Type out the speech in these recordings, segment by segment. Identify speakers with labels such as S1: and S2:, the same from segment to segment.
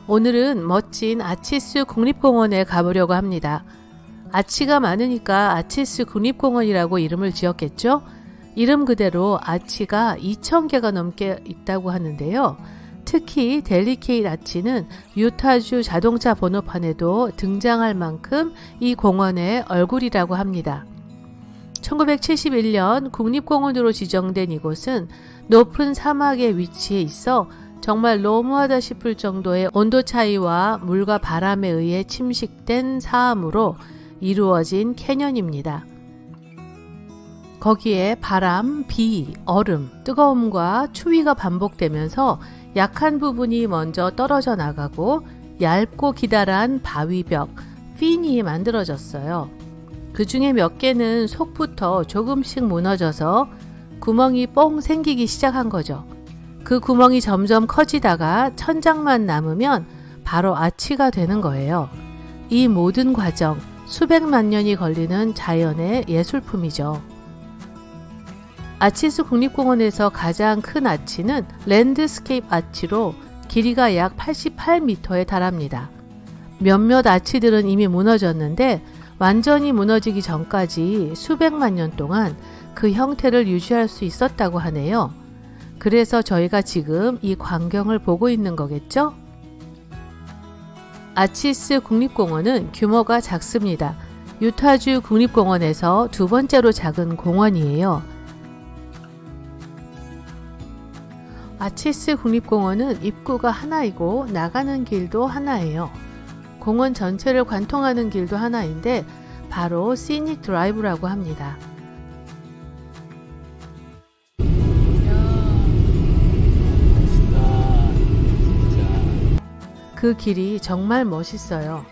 S1: 오늘은 멋진 아치스 국립공원에 가보려고 합니다. 아치가 많으니까 아치스 국립공원이라고 이름을 지었겠죠? 이름 그대로 아치가 2,000개가 넘게 있다고 하는데요. 특히 델리케이트 아치는 유타주 자동차 번호판에도 등장할 만큼 이 공원의 얼굴이라고 합니다. 1971년 국립공원으로 지정된 이곳은 높은 사막에 위치해 있어 정말 너무하다 싶을 정도의 온도 차이와 물과 바람에 의해 침식된 사암으로 이루어진 캐년입니다. 거기에 바람, 비, 얼음, 뜨거움과 추위가 반복되면서 약한 부분이 먼저 떨어져 나가고 얇고 기다란 바위벽, 핀이 만들어졌어요. 그 중에 몇 개는 속부터 조금씩 무너져서 구멍이 뽕 생기기 시작한 거죠. 그 구멍이 점점 커지다가 천장만 남으면 바로 아치가 되는 거예요. 이 모든 과정, 수백만 년이 걸리는 자연의 예술품이죠. 아치스 국립공원에서 가장 큰 아치는 랜드스케이프 아치로 길이가 약 88m에 달합니다. 몇몇 아치들은 이미 무너졌는데 완전히 무너지기 전까지 수백만 년 동안 그 형태를 유지할 수 있었다고 하네요. 그래서 저희가 지금 이 광경을 보고 있는 거겠죠? 아치스 국립공원은 규모가 작습니다. 유타주 국립공원에서 두 번째로 작은 공원이에요. 아치스 국립공원은 입구가 하나이고 나가는 길도 하나예요. 공원 전체를 관통하는 길도 하나인데 바로 시닉 드라이브라고 합니다. 그 길이 정말 멋있어요.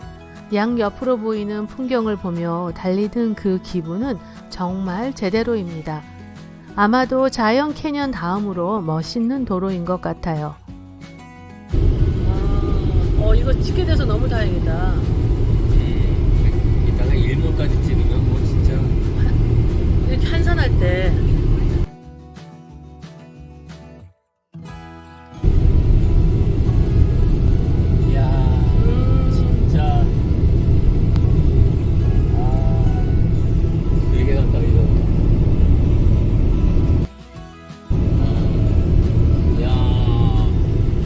S1: 양 옆으로 보이는 풍경을 보며 달리는 그 기분은 정말 제대로입니다. 아마도 자이언트 캐년 다음으로 멋있는 도로인 것 같아요. 이거 찍게 돼서 너무 다행이다.
S2: 이따가 일몰까지 찍으면 뭐 진짜
S1: 이렇게 한산할 때
S2: 진짜 되게 간다 이거.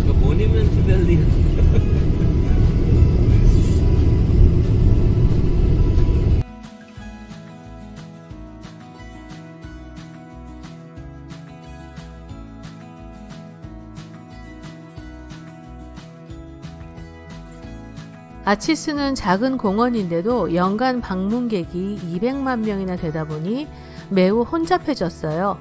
S2: 이거 모니먼트 밸리.
S1: 아치스는 작은 공원인데도 연간 방문객이 200만 명이나 되다 보니 매우 혼잡해졌어요.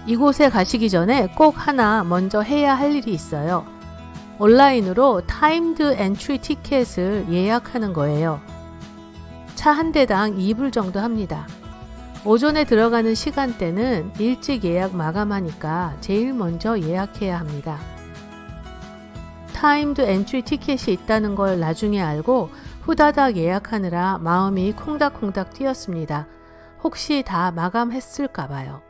S1: 이곳에 가시기 전에 꼭 하나 먼저 해야 할 일이 있어요. 온라인으로 타임드 엔트리 티켓을 예약하는 거예요. 차 한 대당 2불 정도 합니다. 오전에 들어가는 시간대는 일찍 예약 마감하니까 제일 먼저 예약해야 합니다. 타임드 엔트리 티켓이 있다는 걸 나중에 알고 후다닥 예약하느라 마음이 콩닥콩닥 뛰었습니다. 혹시 다 마감했을까봐요.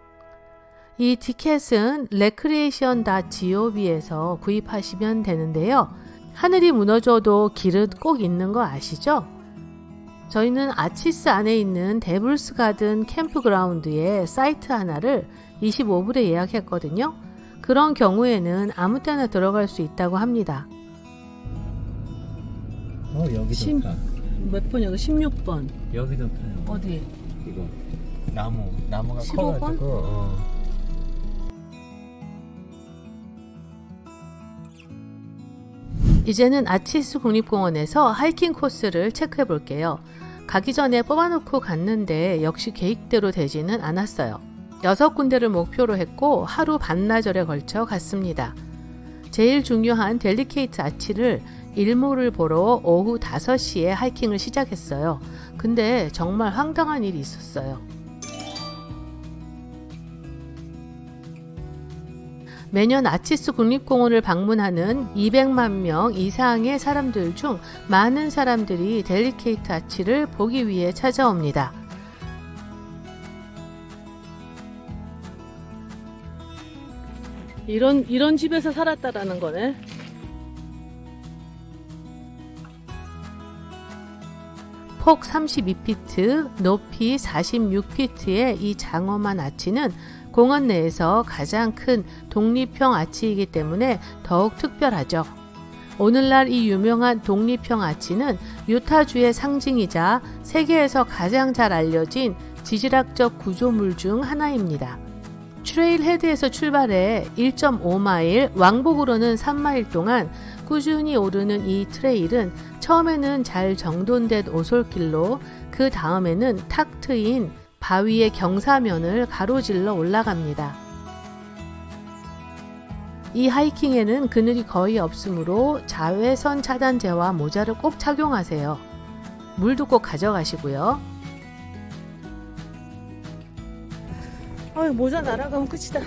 S1: 이 티켓은 recreation.gov에서 구입하시면 되는데요. 하늘이 무너져도 길은 꼭 있는 거 아시죠? 저희는 아치스 안에 있는 데블스 가든 캠프그라운드에 사이트 하나를 25불에 예약했거든요. 그런 경우에는 아무 때나 들어갈 수 있다고 합니다.
S2: 여기 좋다.
S1: 몇 번? 여기 16번.
S2: 여기 좋다요.
S1: 어디?
S2: 이거 나무가
S1: 15번?
S2: 커가지고.
S1: 이제는 아치스 국립공원에서 하이킹 코스를 체크해 볼게요. 가기 전에 뽑아놓고 갔는데 역시 계획대로 되지는 않았어요. 6군데를 목표로 했고 하루 반나절에 걸쳐 갔습니다. 제일 중요한 델리케이트 아치를 일몰을 보러 오후 5시에 하이킹을 시작했어요. 근데 정말 황당한 일이 있었어요. 매년 아치스 국립공원을 방문하는 200만 명 이상의 사람들 중 많은 사람들이 델리케이트 아치를 보기 위해 찾아옵니다. 이런 집에서 살았다라는 거네. 폭 32피트, 높이 46피트의 이 장엄한 아치는 공원 내에서 가장 큰 독립형 아치이기 때문에 더욱 특별하죠. 오늘날 이 유명한 독립형 아치는 유타주의 상징이자 세계에서 가장 잘 알려진 지질학적 구조물 중 하나입니다. 트레일 헤드에서 출발해 1.5마일, 왕복으로는 3마일 동안 꾸준히 오르는 이 트레일은 처음에는 잘 정돈된 오솔길로 그 다음에는 탁 트인 바위의 경사면을 가로질러 올라갑니다. 이 하이킹에는 그늘이 거의 없으므로 자외선 차단제와 모자를 꼭 착용하세요. 물도 꼭 가져가시고요. 모자 날아가면 끝이다.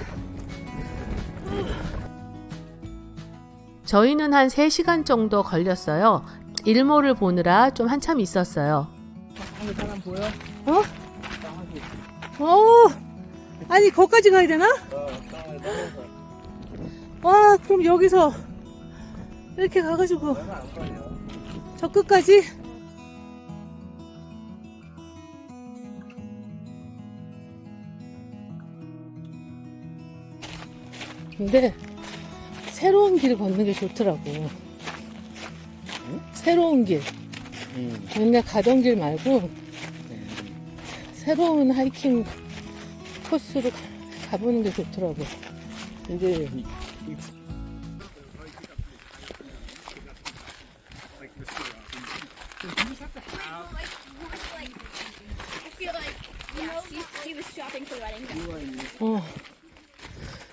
S1: 저희는 한 3시간 정도 걸렸어요. 일몰을 보느라 좀 한참 있었어요.
S2: 사람 보여?
S1: 아니 거기까지 가야 되나? 와, 그럼 여기서 이렇게 가가지고 저 끝까지? 근데 새로운 길을 걷는 게 좋더라고. 새로운 길. 맨날 가던 길 말고 새로운 하이킹 코스로 가보는 게 좋더라고.
S2: 근데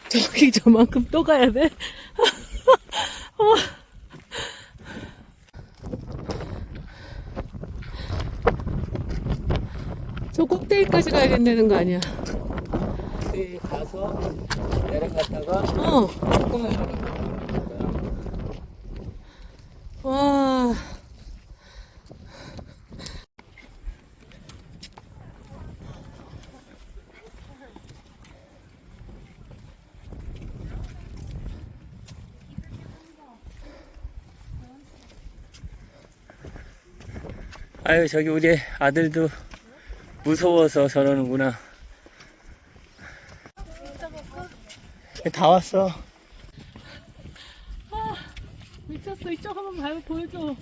S1: 저기 저만큼 또 가야 돼? 저 꼭대기까지 가야 된다는 거 아니야?
S2: 가서 내려갔다가
S1: 와.
S2: 아유, 저기 우리 아들도 무서워서 저러는구나. 다 왔어.
S1: 미쳤어. 이쪽 한번 발 보여줘.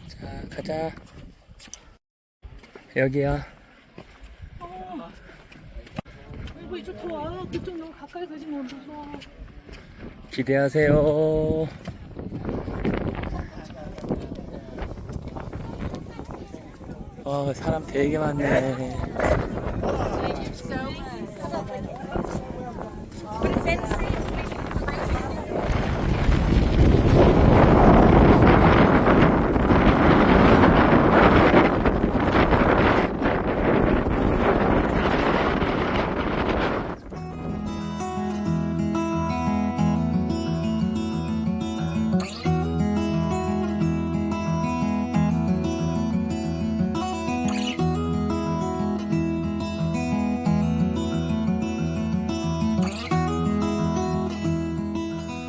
S2: 자, 가자. 여기야.
S1: 이쪽 더 와. 그쪽 너무 가까이 가지 마. 무서워.
S2: 기대하세요. 사람 되게 많네.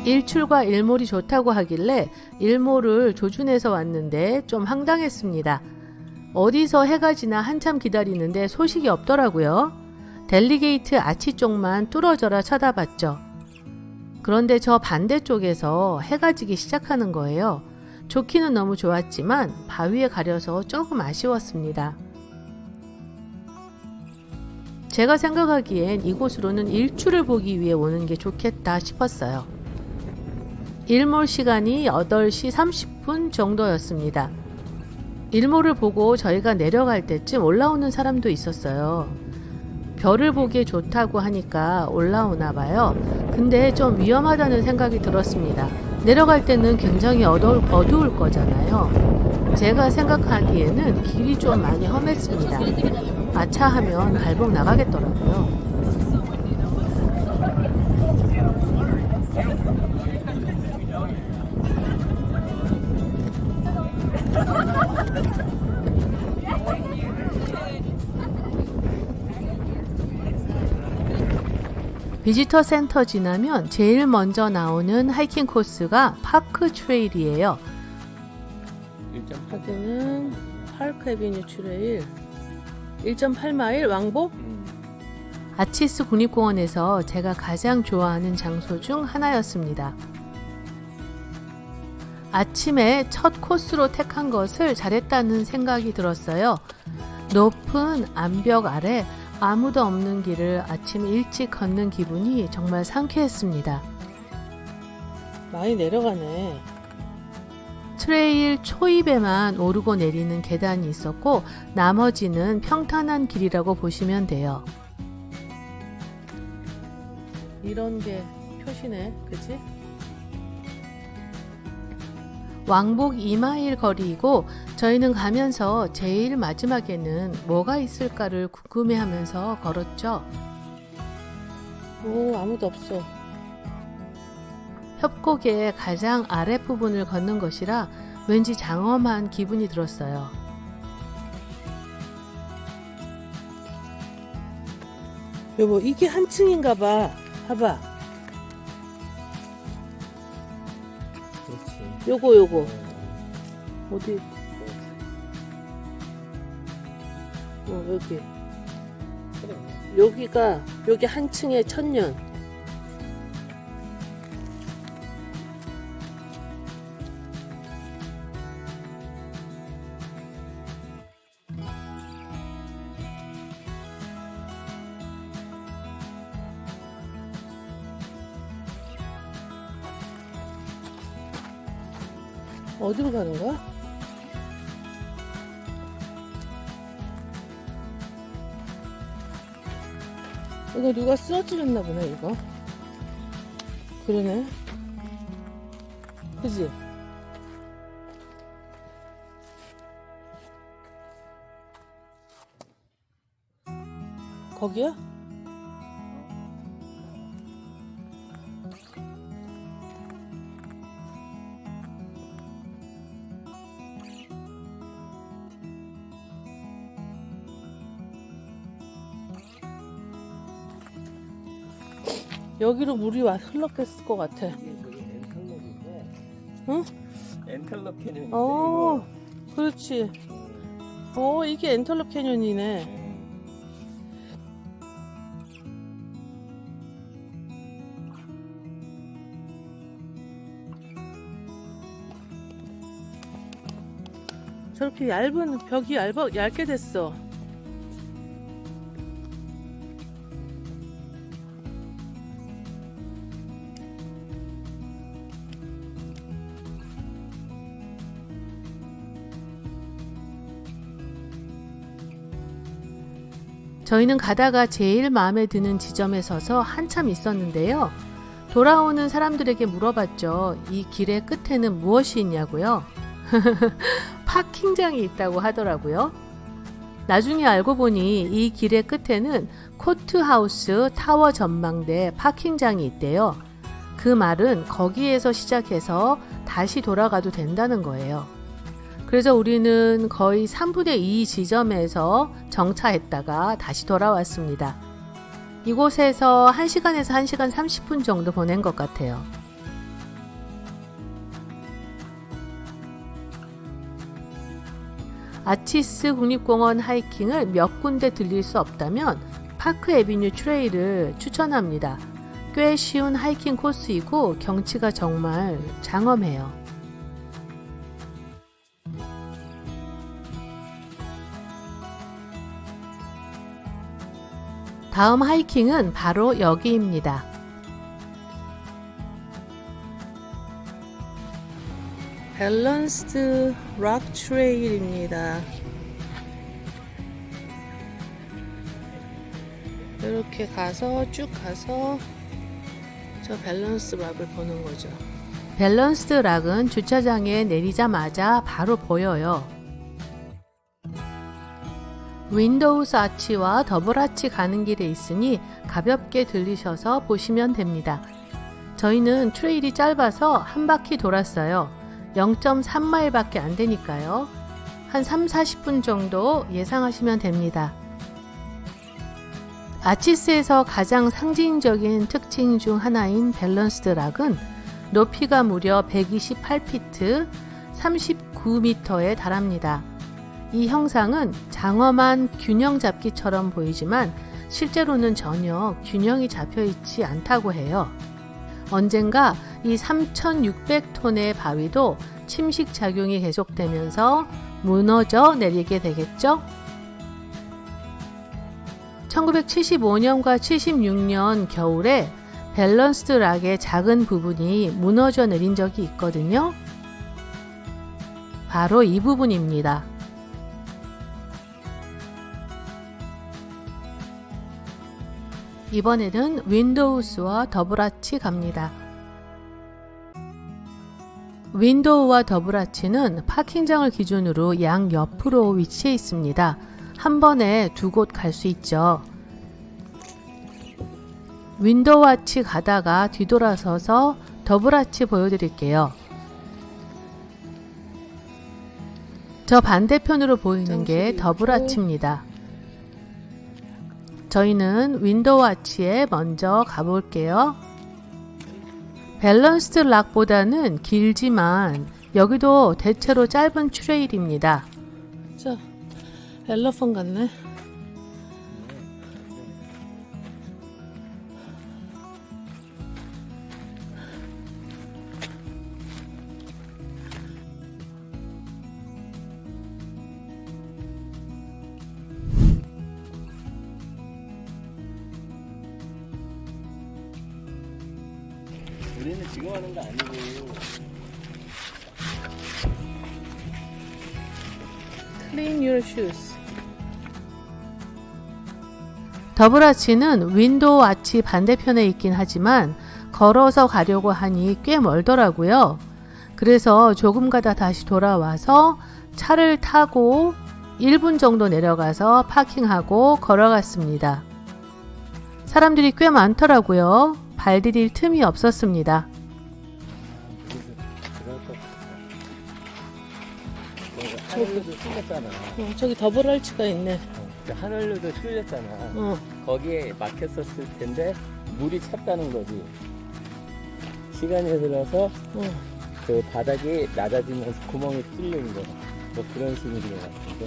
S1: 일출과 일몰이 좋다고 하길래 일몰을 조준해서 왔는데 좀 황당했습니다. 어디서 해가 지나 한참 기다리는데 소식이 없더라고요. 델리게이트 아치 쪽만 뚫어져라 쳐다봤죠. 그런데 저 반대쪽에서 해가 지기 시작하는 거예요. 좋기는 너무 좋았지만 바위에 가려서 조금 아쉬웠습니다. 제가 생각하기엔 이곳으로는 일출을 보기 위해 오는 게 좋겠다 싶었어요. 일몰 시간이 8시 30분 정도였습니다. 일몰을 보고 저희가 내려갈 때쯤 올라오는 사람도 있었어요. 별을 보기에 좋다고 하니까 올라오나 봐요. 근데 좀 위험하다는 생각이 들었습니다. 내려갈 때는 굉장히 어두울 거잖아요. 제가 생각하기에는 길이 좀 많이 험했습니다. 아차 하면 발목 나가겠더라고요. 비지터 센터 지나면 제일 먼저 나오는 하이킹 코스가 파크 트레일이에요. 여기는 파크 애비뉴 트레일 1.8마일 왕복? 아치스 국립공원에서 제가 가장 좋아하는 장소 중 하나였습니다. 아침에 첫 코스로 택한 것을 잘했다는 생각이 들었어요. 높은 암벽 아래 아무도 없는 길을 아침 일찍 걷는 기분이 정말 상쾌했습니다. 많이 내려가네. 트레일 초입에만 오르고 내리는 계단이 있었고 나머지는 평탄한 길이라고 보시면 돼요. 이런 게 표시네, 그치? 왕복 2마일 거리이고 저희는 가면서 제일 마지막에는 뭐가 있을까를 궁금해하면서 걸었죠. 오, 아무도 없어. 협곡의 가장 아랫부분을 걷는 것이라 왠지 장엄한 기분이 들었어요. 여보, 이게 한 층인가 봐. 봐봐.
S2: 그렇지.
S1: 요거. 어디? 여기.
S2: 그래.
S1: 여기 한 층에 1000년. 어디로 가는 거야? 이거 누가 쓰러뜨렸나 보네, 이거. 그러네. 그지? 거기야? 여기로 물이 흘렀겠을 것 같아. 응?
S2: 엔텔럽 캐년인데
S1: 어,
S2: 이거.
S1: 그렇지. 이게 엔털럽 캐년이네. 저렇게 얇은 벽이 얇게 됐어. 저희는 가다가 제일 마음에 드는 지점에 서서 한참 있었는데요. 돌아오는 사람들에게 물어봤죠. 이 길의 끝에는 무엇이 있냐고요? 파킹장이 있다고 하더라고요. 나중에 알고 보니 이 길의 끝에는 코트하우스 타워 전망대 파킹장이 있대요. 그 말은 거기에서 시작해서 다시 돌아가도 된다는 거예요. 그래서 우리는 거의 3분의 2 지점에서 정차했다가 다시 돌아왔습니다. 이곳에서 1시간에서 1시간 30분 정도 보낸 것 같아요. 아치스 국립공원 하이킹을 몇 군데 들릴 수 없다면 파크 애비뉴 트레일을 추천합니다. 꽤 쉬운 하이킹 코스이고 경치가 정말 장엄해요. 다음 하이킹은 바로 여기입니다. 밸런스드 락 트레일입니다. 이렇게 쭉 가서 저 밸런스 락을 보는 거죠. 밸런스드 락은 주차장에 내리자마자 바로 보여요. 윈도우스 아치와 더블 아치 가는 길에 있으니 가볍게 들리셔서 보시면 됩니다. 저희는 트레일이 짧아서 한 바퀴 돌았어요. 0.3마일 밖에 안 되니까요. 한 3, 40분 정도 예상하시면 됩니다. 아치스에서 가장 상징적인 특징 중 하나인 밸런스드 락은 높이가 무려 128피트, 39m에 달합니다. 이 형상은 장엄한 균형 잡기처럼 보이지만 실제로는 전혀 균형이 잡혀 있지 않다고 해요. 언젠가 이 3,600톤의 바위도 침식 작용이 계속되면서 무너져 내리게 되겠죠? 1975년과 76년 겨울에 밸런스드 락의 작은 부분이 무너져 내린 적이 있거든요. 바로 이 부분입니다. 이번에는 윈도우스와 더블아치 갑니다. 윈도우와 더블아치는 파킹장을 기준으로 양 옆으로 위치해 있습니다. 한 번에 두 곳 갈 수 있죠. 윈도우 아치 가다가 뒤돌아서서 더블 아치 보여드릴게요. 저 반대편으로 보이는 게 더블 아치입니다. 저희는 윈도우 아치에 먼저 가볼게요. 밸런스드 락보다는 길지만 여기도 대체로 짧은 트레일입니다. 자, 엘러펀 같네.
S2: 우리는 지금 하는 거 아니고
S1: Clean your shoes. 더블 아치는 윈도우 아치 반대편에 있긴 하지만 걸어서 가려고 하니 꽤 멀더라고요. 그래서 조금 가다 다시 돌아와서 차를 타고 1분 정도 내려가서 파킹하고 걸어갔습니다. 사람들이 꽤 많더라고요. 발 디딜 틈이 없었습니다.
S2: 하늘로도 뚫렸잖아.
S1: 저기 더블 아치가 있네.
S2: 하늘로도 뚫렸잖아. 거기에 막혔었을 텐데 물이 찼다는 거지. 시간이 흘러서 그 바닥이 낮아지면서 구멍이 뚫린 거. 뭐 그런 식인 것 같은데.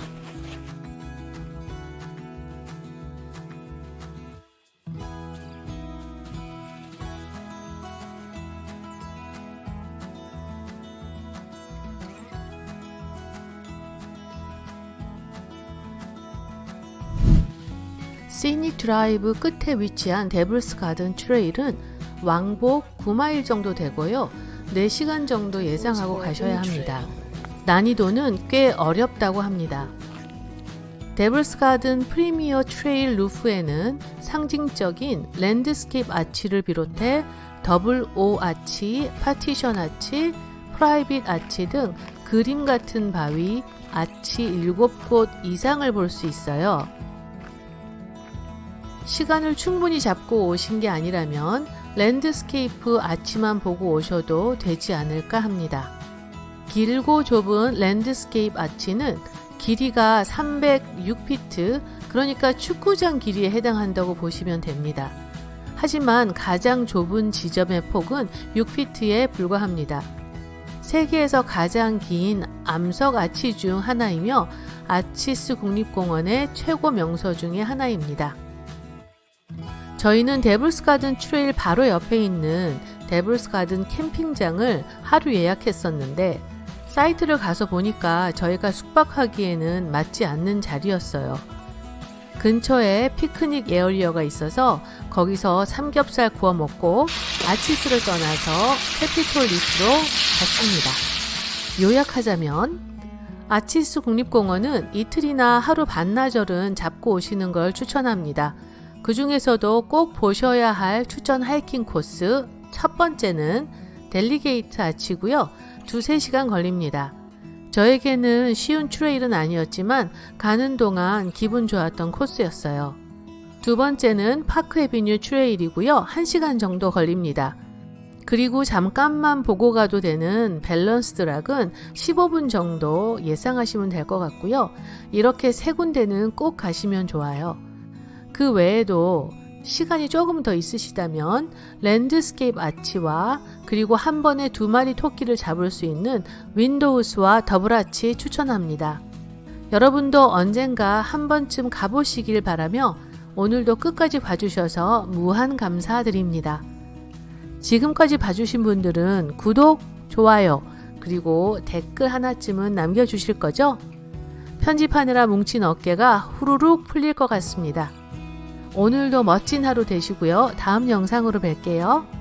S1: 시닉 드라이브 끝에 위치한 데블스 가든 트레일은 왕복 9마일 정도 되고요. 4시간 정도 예상하고 가셔야 합니다. 난이도는 꽤 어렵다고 합니다. 데블스 가든 프리미어 트레일 루프에는 상징적인 랜드스케이프 아치를 비롯해 더블 O 아치, 파티션 아치, 프라이빗 아치 등 그림 같은 바위 아치 7곳 이상을 볼 수 있어요. 시간을 충분히 잡고 오신 게 아니라면 랜드스케이프 아치만 보고 오셔도 되지 않을까 합니다. 길고 좁은 랜드스케이프 아치는 길이가 306피트, 그러니까 축구장 길이에 해당한다고 보시면 됩니다. 하지만 가장 좁은 지점의 폭은 6피트에 불과합니다. 세계에서 가장 긴 암석 아치 중 하나이며 아치스 국립공원의 최고 명소 중의 하나입니다. 저희는 데블스 가든 트레일 바로 옆에 있는 데블스 가든 캠핑장을 하루 예약했었는데 사이트를 가서 보니까 저희가 숙박하기에는 맞지 않는 자리였어요. 근처에 피크닉 에어리어가 있어서 거기서 삼겹살 구워 먹고 아치스를 떠나서 캐피톨 리프로 갔습니다. 요약하자면 아치스 국립공원은 이틀이나 하루 반나절은 잡고 오시는 걸 추천합니다. 그 중에서도 꼭 보셔야 할 추천 하이킹 코스 첫 번째는 델리게이트 아치고요. 2-3시간 걸립니다. 저에게는 쉬운 트레일은 아니었지만 가는 동안 기분 좋았던 코스였어요. 두 번째는 파크 애비뉴 트레일이고요. 1시간 정도 걸립니다. 그리고 잠깐만 보고 가도 되는 밸런스드 락은 15분 정도 예상하시면 될 것 같고요. 이렇게 세 군데는 꼭 가시면 좋아요. 그 외에도 시간이 조금 더 있으시다면 랜드스케이프 아치와 그리고 한 번에 2마리 토끼를 잡을 수 있는 윈도우스와 더블 아치 추천합니다. 여러분도 언젠가 한 번쯤 가보시길 바라며 오늘도 끝까지 봐주셔서 무한 감사드립니다. 지금까지 봐주신 분들은 구독, 좋아요, 그리고 댓글 하나쯤은 남겨주실 거죠? 편집하느라 뭉친 어깨가 후루룩 풀릴 것 같습니다. 오늘도 멋진 하루 되시고요. 다음 영상으로 뵐게요.